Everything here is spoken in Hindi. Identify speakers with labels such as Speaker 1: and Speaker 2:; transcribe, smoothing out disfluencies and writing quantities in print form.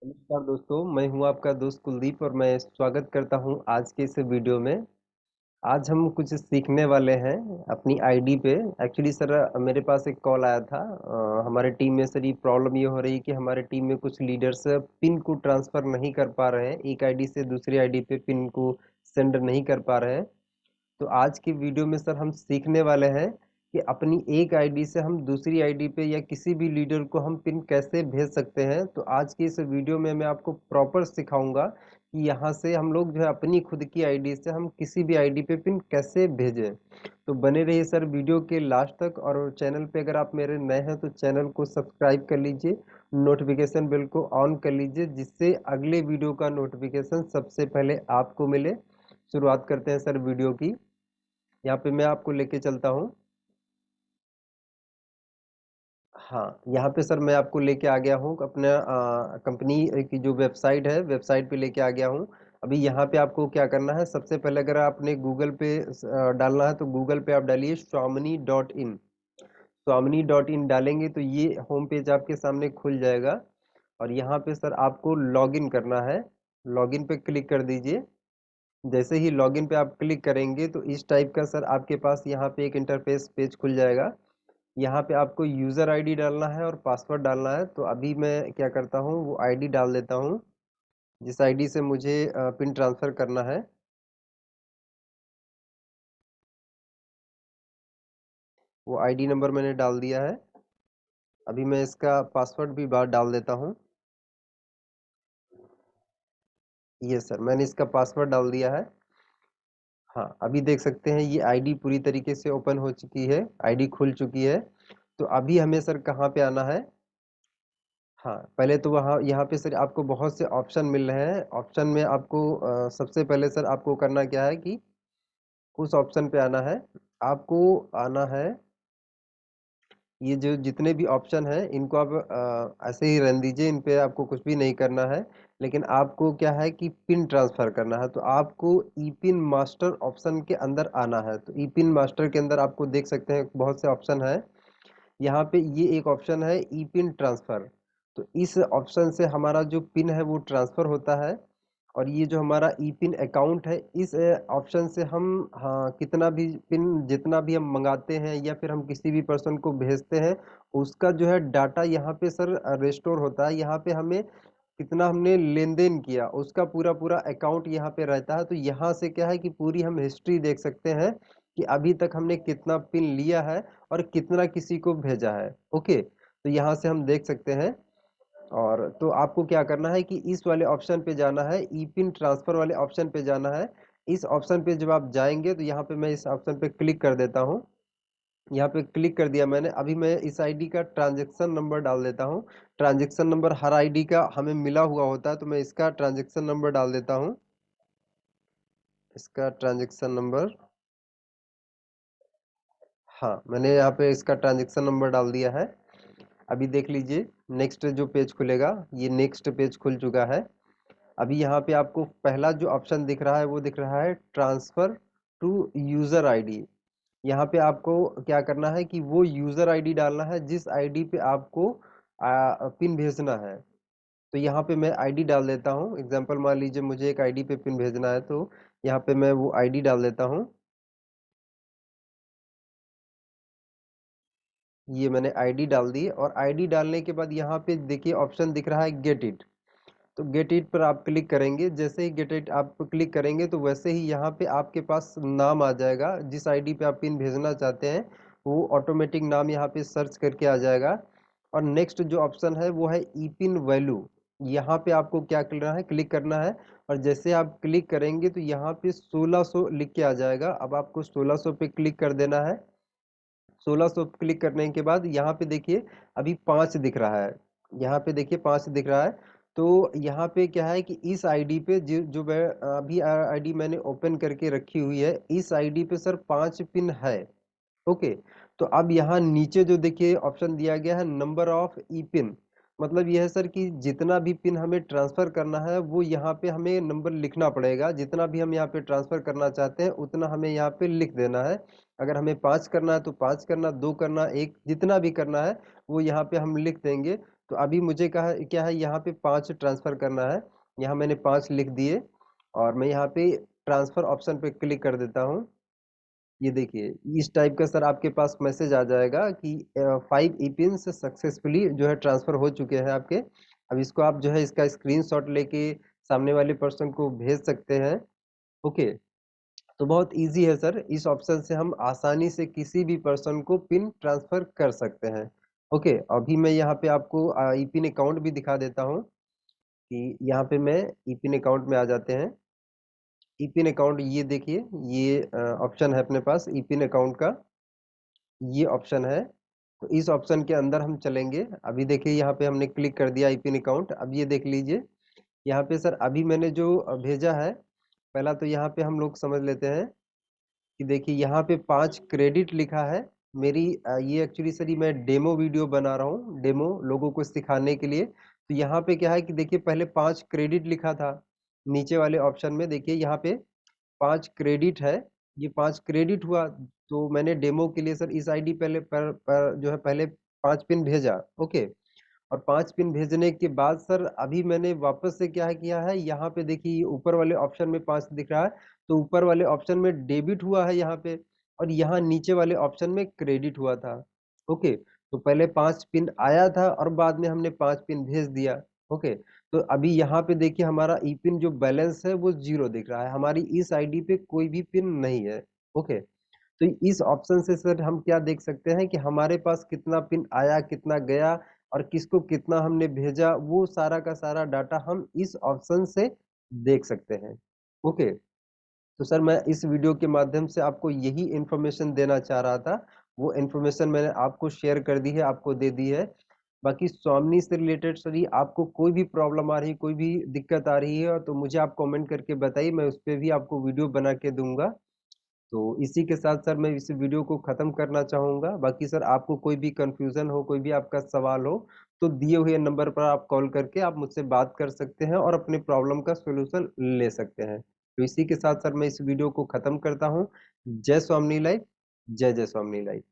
Speaker 1: नमस्कार दोस्तों, मैं हूं आपका दोस्त कुलदीप और मैं स्वागत करता हूं आज के इस वीडियो में। आज हम कुछ सीखने वाले हैं अपनी आईडी पे। एक्चुअली सर, मेरे पास एक कॉल आया था। हमारे टीम में सर ये प्रॉब्लम ये हो रही है कि हमारे टीम में कुछ लीडर्स पिन को ट्रांसफ़र नहीं कर पा रहे हैं, एक आईडी से दूसरी आईडी पे पिन को सेंड नहीं कर पा रहे हैं। तो आज की वीडियो में सर हम सीखने वाले हैं कि अपनी एक आईडी से हम दूसरी आईडी पे या किसी भी लीडर को हम पिन कैसे भेज सकते हैं। तो आज की इस वीडियो में मैं आपको प्रॉपर सिखाऊंगा कि यहाँ से हम लोग जो है अपनी खुद की आईडी से हम किसी भी आईडी पे पिन कैसे भेजें। तो बने रहिए सर वीडियो के लास्ट तक। और चैनल पे अगर आप मेरे नए हैं तो चैनल को सब्सक्राइब कर लीजिए, नोटिफिकेशन बेल को ऑन कर लीजिए, जिससे अगले वीडियो का नोटिफिकेशन सबसे पहले आपको मिले। शुरुआत करते हैं सर वीडियो की। यहाँ पे मैं आपको लेके चलता हूँ। हाँ, यहाँ पे सर मैं आपको लेके आ गया हूँ अपने कंपनी की जो वेबसाइट है, वेबसाइट पे लेके आ गया हूँ। अभी यहाँ पे आपको क्या करना है, सबसे पहले अगर आपने गूगल पे डालना है तो गूगल पे आप डालिए Swamini.in। Swamini.in डालेंगे तो ये होम पेज आपके सामने खुल जाएगा। और यहाँ पे सर आपको लॉगिन करना है। लॉगिन पे क्लिक कर दीजिए। जैसे ही लॉगिन पे आप क्लिक करेंगे तो इस टाइप का सर आपके पास यहाँ पे एक इंटरफेस पेज खुल जाएगा। यहाँ पे आपको यूज़र आईडी डालना है और पासवर्ड डालना है। तो अभी मैं क्या करता हूँ, वो आईडी डाल देता हूँ जिस आईडी से मुझे पिन ट्रांसफ़र करना है। वो आईडी नंबर मैंने डाल दिया है। अभी मैं इसका पासवर्ड भी बाहर डाल देता हूँ। ये सर मैंने इसका पासवर्ड डाल दिया है। हाँ, अभी देख सकते हैं ये आईडी पूरी तरीके से ओपन हो चुकी है, आईडी खुल चुकी है। तो अभी हमें सर कहाँ पे आना है। हाँ, पहले तो वहाँ यहाँ पे सर आपको बहुत से ऑप्शन मिल रहे हैं। ऑप्शन में आपको सबसे पहले सर आपको करना क्या है कि उस ऑप्शन पे आना है। आपको आना है, ये जो जितने भी ऑप्शन हैं इनको आप ऐसे ही रहने दीजिए, इन पे आपको कुछ भी नहीं करना है। लेकिन आपको क्या है कि पिन ट्रांसफ़र करना है, तो आपको ई पिन मास्टर ऑप्शन के अंदर आना है। तो ई पिन मास्टर के अंदर आपको देख सकते हैं बहुत से ऑप्शन हैं। यहाँ पे ये एक ऑप्शन है ई पिन ट्रांसफ़र। तो इस ऑप्शन से हमारा जो पिन है वो ट्रांसफ़र होता है। और ये जो हमारा ई पिन अकाउंट है, इस ऑप्शन से हम हाँ कितना भी पिन जितना भी हम मंगाते हैं या फिर हम किसी भी पर्सन को भेजते हैं, उसका जो है डाटा यहाँ पे सर रिस्टोर होता है। यहाँ पे हमें कितना हमने लेन देन किया उसका पूरा पूरा अकाउंट यहाँ पे रहता है। तो यहाँ से क्या है कि पूरी हम हिस्ट्री देख सकते हैं कि अभी तक हमने कितना पिन लिया है और कितना किसी को भेजा है। ओके, तो यहाँ से हम देख सकते हैं। और तो आपको क्या करना है कि इस वाले ऑप्शन पे जाना है, ई पिन ट्रांसफर वाले ऑप्शन पे जाना है। इस ऑप्शन पे जब आप जाएंगे तो यहाँ पे मैं इस ऑप्शन पे क्लिक कर देता हूँ। यहाँ पे क्लिक कर दिया मैंने। अभी मैं इस आईडी का ट्रांजैक्शन नंबर डाल देता हूँ। ट्रांजैक्शन नंबर हर आईडी का हमें मिला हुआ होता है, तो मैं इसका ट्रांजैक्शन नंबर डाल देता हूँ। इसका ट्रांजैक्शन नंबर, हाँ मैंने यहाँ पे इसका ट्रांजैक्शन नंबर डाल दिया है। अभी देख लीजिए नेक्स्ट जो पेज खुलेगा, ये नेक्स्ट पेज खुल चुका है। अभी यहाँ पे आपको पहला जो ऑप्शन दिख रहा है वो दिख रहा है ट्रांसफर टू यूजर आईडी। यहाँ पे आपको क्या करना है कि वो यूजर आईडी डालना है जिस आईडी पे आपको पिन भेजना है। तो यहाँ पे मैं आईडी डाल देता हूँ। एग्जांपल मान लीजिए मुझे एक आईडी पे पिन भेजना है, तो यहाँ पे मैं वो आईडी डाल देता हूँ। ये मैंने आईडी डाल दी और आईडी डालने के बाद यहाँ पे देखिए ऑप्शन दिख रहा है गेट इट। तो गेट इट पर आप क्लिक करेंगे। जैसे ही गेट इट आप क्लिक करेंगे तो वैसे ही यहाँ पे आपके पास नाम आ जाएगा जिस आईडी पे आप पिन भेजना चाहते हैं, वो ऑटोमेटिक नाम यहाँ पे सर्च करके आ जाएगा। और नेक्स्ट जो ऑप्शन है वो है ई पिन वैल्यू। यहाँ पे आपको क्या करना है, क्लिक करना है। और जैसे आप क्लिक करेंगे तो यहाँ पे 1600 लिख के आ जाएगा। अब आपको 1600 पे क्लिक कर देना है। 1600 क्लिक करने के बाद यहाँ पे देखिए अभी 5 दिख रहा है। यहाँ पे देखिए 5 दिख रहा है। तो यहाँ पे क्या है कि इस आईडी पे जो जो मैं अभी आईडी मैंने ओपन करके रखी हुई है, इस आईडी पे सर 5 पिन है। ओके, तो अब यहाँ नीचे जो देखिए ऑप्शन दिया गया है नंबर ऑफ ई पिन, मतलब यह है सर कि जितना भी पिन हमें ट्रांसफर करना है वो यहाँ पे हमें नंबर लिखना पड़ेगा। जितना भी हम यहाँ पे ट्रांसफर करना चाहते हैं उतना हमें यहाँ पे लिख देना है। अगर हमें 5 करना है तो 5 करना, 2 करना, 1, जितना भी करना है वो यहाँ पे हम लिख देंगे। तो अभी मुझे कहा क्या है, यहाँ पे 5 ट्रांसफर करना है। यहाँ मैंने 5 लिख दिए और मैं यहाँ पे ट्रांसफर ऑप्शन पे क्लिक कर देता हूँ। ये देखिए इस टाइप का सर आपके पास मैसेज आ जाएगा कि 5 ई पिन सक्सेसफुली जो है ट्रांसफर हो चुके हैं आपके। अब इसको आप जो है इसका स्क्रीनशॉट लेके सामने वाले पर्सन को भेज सकते हैं। ओके, तो बहुत इजी है सर, इस ऑप्शन से हम आसानी से किसी भी पर्सन को पिन ट्रांसफर कर सकते हैं। ओके, अभी मैं यहाँ पे आपको ई पिन अकाउंट भी दिखा देता हूँ कि यहाँ पे मैं ई पिन अकाउंट में आ जाते हैं। ई पिन अकाउंट ये देखिए, ये ऑप्शन है अपने पास ई पिन अकाउंट का, ये ऑप्शन है। तो इस ऑप्शन के अंदर हम चलेंगे। अभी देखिए यहाँ पे हमने क्लिक कर दिया आई पिन अकाउंट। अब ये देख लीजिए यहाँ पे सर अभी मैंने जो भेजा है, पहला तो यहाँ पे हम लोग समझ लेते हैं कि देखिए यहाँ पे 5 क्रेडिट लिखा है। मेरी ये एक्चुअली सर ये मैं डेमो वीडियो बना रहा हूँ, डेमो लोगों को सिखाने के लिए। तो यहाँ पे क्या है कि देखिए पहले 5 क्रेडिट लिखा था, नीचे वाले ऑप्शन में देखिए यहाँ पे 5 क्रेडिट है, ये 5 क्रेडिट हुआ। तो मैंने डेमो के लिए सर इस आईडी पहले पर जो है पहले 5 पिन भेजा। ओके, और 5 पिन भेजने के बाद सर अभी मैंने वापस से क्या है किया है, यहाँ पे देखिए ऊपर वाले ऑप्शन में 5 दिख रहा है, तो ऊपर वाले ऑप्शन में डेबिट हुआ है यहाँ पे, और यहाँ नीचे वाले ऑप्शन में क्रेडिट हुआ था। ओके, तो पहले 5 पिन आया था और बाद में हमने 5 पिन भेज दिया। ओके, तो अभी यहाँ पे देखिए हमारा ई पिन जो बैलेंस है वो 0 दिख रहा है, हमारी इस आईडी पे कोई भी पिन नहीं है। ओके, तो इस ऑप्शन से सर हम क्या देख सकते हैं कि हमारे पास कितना पिन आया, कितना गया और किसको कितना हमने भेजा, वो सारा का सारा डाटा हम इस ऑप्शन से देख सकते हैं। ओके, तो सर मैं इस वीडियो के माध्यम से आपको यही इन्फॉर्मेशन देना चाह रहा था। वो इन्फॉर्मेशन मैंने आपको शेयर कर दी है, आपको दे दी है। बाकी स्वामिनी से रिलेटेड सर ये आपको कोई भी प्रॉब्लम आ रही है, कोई भी दिक्कत आ रही है तो मुझे आप कमेंट करके बताइए, मैं उस पे भी आपको वीडियो बना के दूंगा। तो इसी के साथ सर मैं इस वीडियो को ख़त्म करना चाहूँगा। बाकी सर आपको कोई भी कन्फ्यूज़न हो, कोई भी आपका सवाल हो, तो दिए हुए नंबर पर आप कॉल करके आप मुझसे बात कर सकते हैं और अपने प्रॉब्लम का सॉल्यूशन ले सकते हैं। तो इसी के साथ सर मैं इस वीडियो को ख़त्म करता हूँ। जय स्वामिनी लाइफ, जय जय स्वामिनी लाइफ।